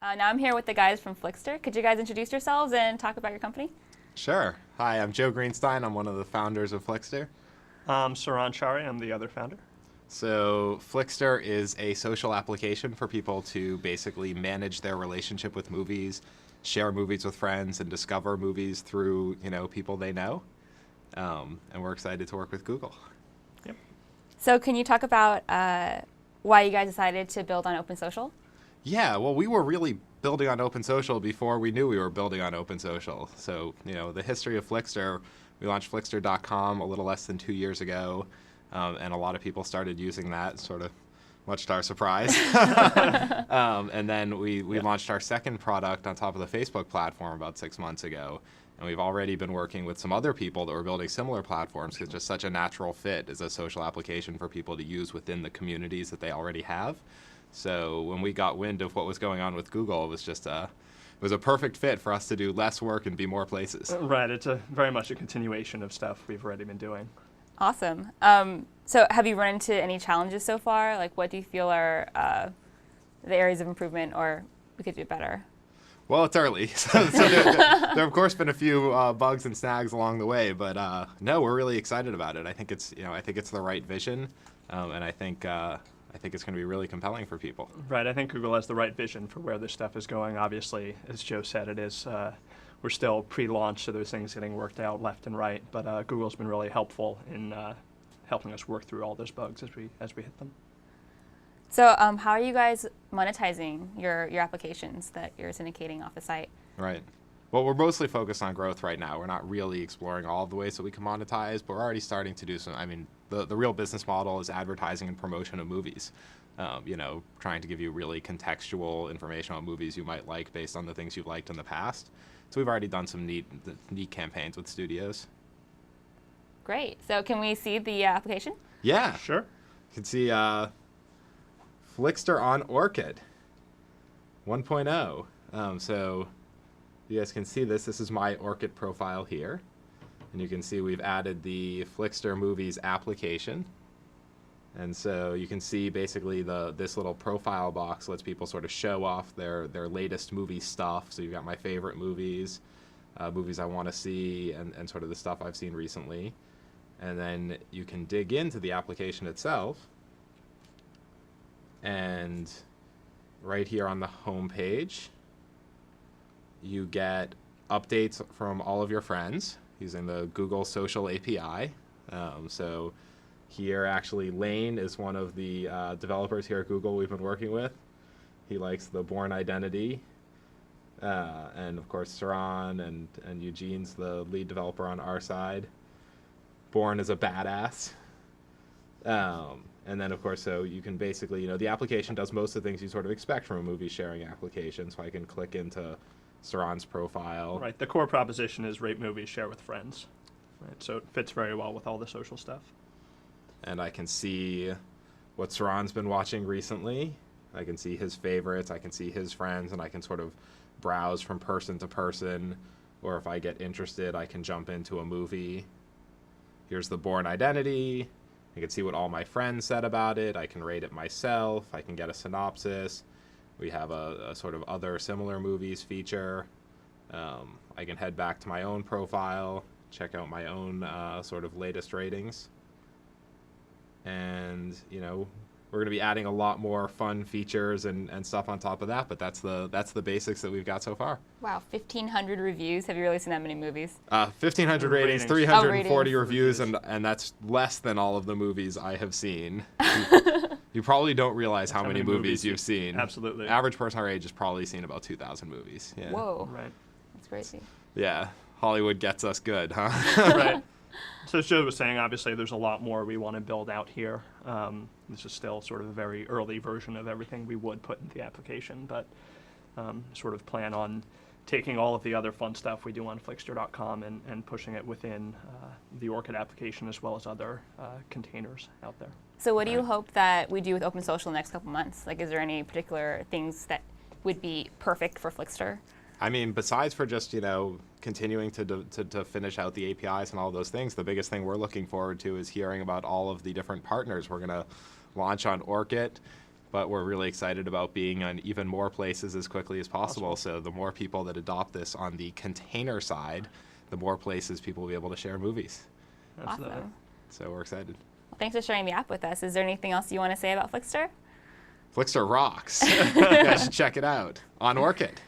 Now I'm here with the guys from Flixster. Could you guys introduce yourselves and talk about your company? Sure. Hi, I'm Joe Greenstein. I'm one of the founders of Flixster. Saran, Chari, I'm the other founder. So Flixster is a social application for people to basically manage their relationship with movies, share movies with friends, and discover movies through, people they know. And we're excited to work with Google. Yep. So can you talk about why you guys decided to build on OpenSocial? Yeah, well, we were really building on OpenSocial before we knew we were building on OpenSocial. So, the history of Flixster, we launched Flixster.com a little less than 2 years ago, and a lot of people started using that, sort of much to our surprise. And then we launched our second product on top of the Facebook platform about 6 months ago. And we've already been working with some other people that were building similar platforms because it's just such a natural fit as a social application for people to use within the communities that they already have. So when we got wind of what was going on with Google, it was just it was a perfect fit for us to do less work and be more places. Right, it's very much a continuation of stuff we've already been doing. Awesome. So have you run into any challenges so far? Like, what do you feel are the areas of improvement, or we could do better? Well, it's early, so there have of course been a few bugs and snags along the way, but no, we're really excited about it. I think it's the right vision, and I think it's going to be really compelling for people. Right, I think Google has the right vision for where this stuff is going. Obviously, as Joe said, we're still pre-launch, so there's things getting worked out left and right, but Google's been really helpful in helping us work through all those bugs as we hit them. So how are you guys monetizing your applications that you're syndicating off the site? Right. Well, we're mostly focused on growth right now. We're not really exploring all of the ways that we can monetize, but we're already starting to do some. I mean, the real business model is advertising and promotion of movies. Trying to give you really contextual information on movies you might like based on the things you've liked in the past. So we've already done some neat campaigns with studios. Great. So can we see the application? Yeah. Sure. You can see Flixster on Orchid 1.0. So you guys can see this. This is my Orchid profile here. And you can see we've added the Flixster Movies application. And so you can see basically this little profile box lets people sort of show off their latest movie stuff. So you've got my favorite movies, movies I want to see, and sort of the stuff I've seen recently. And then you can dig into the application itself. And right here on the home page, you get updates from all of your friends using the Google Social API. So here, actually, Lane is one of the developers here at Google we've been working with. He likes the Bourne Identity. And, of course, Saran and Eugene's the lead developer on our side. Bourne is a badass. And then, of course, so you can basically, the application does most of the things you sort of expect from a movie sharing application. So I can click into Saran's profile. Right, the core proposition is rate movies, share with friends. Right, so it fits very well with all the social stuff. And I can see what Saran's been watching recently. I can see his favorites, I can see his friends, and I can sort of browse from person to person. Or if I get interested, I can jump into a movie. Here's the Bourne Identity. I can see what all my friends said about it. I can rate it myself. I can get a synopsis. We have a sort of other similar movies feature. I can head back to my own profile, check out my own sort of latest ratings. And, we're going to be adding a lot more fun features and stuff on top of that, but that's the basics that we've got so far. Wow, 1,500 reviews. Have you really seen that many movies? 1,500 ratings, 340 reviews, and that's less than all of the movies I have seen. You probably don't realize how many movies you've seen. Absolutely. Average person our age has probably seen about 2,000 movies. Yeah. Whoa. Right. That's crazy. Yeah. Hollywood gets us good, huh? Right. So as Joe was saying, obviously there's a lot more we want to build out here. This is still sort of a very early version of everything we would put into the application, but sort of plan on taking all of the other fun stuff we do on Flixster.com and pushing it within the Orchid application as well as other containers out there. So what do you hope that we do with OpenSocial in the next couple months? Like, is there any particular things that would be perfect for Flixster? I mean, besides for just, continuing to finish out the APIs and all those things, the biggest thing we're looking forward to is hearing about all of the different partners we're going to launch on Orchid. but we're really excited about being on even more places as quickly as possible. So the more people that adopt this on the container side, the more places people will be able to share movies. Absolutely. Awesome. So we're excited. Well, thanks for sharing the app with us. Is there anything else you want to say about Flixster? Flixster rocks. You guys should check it out on Orchid.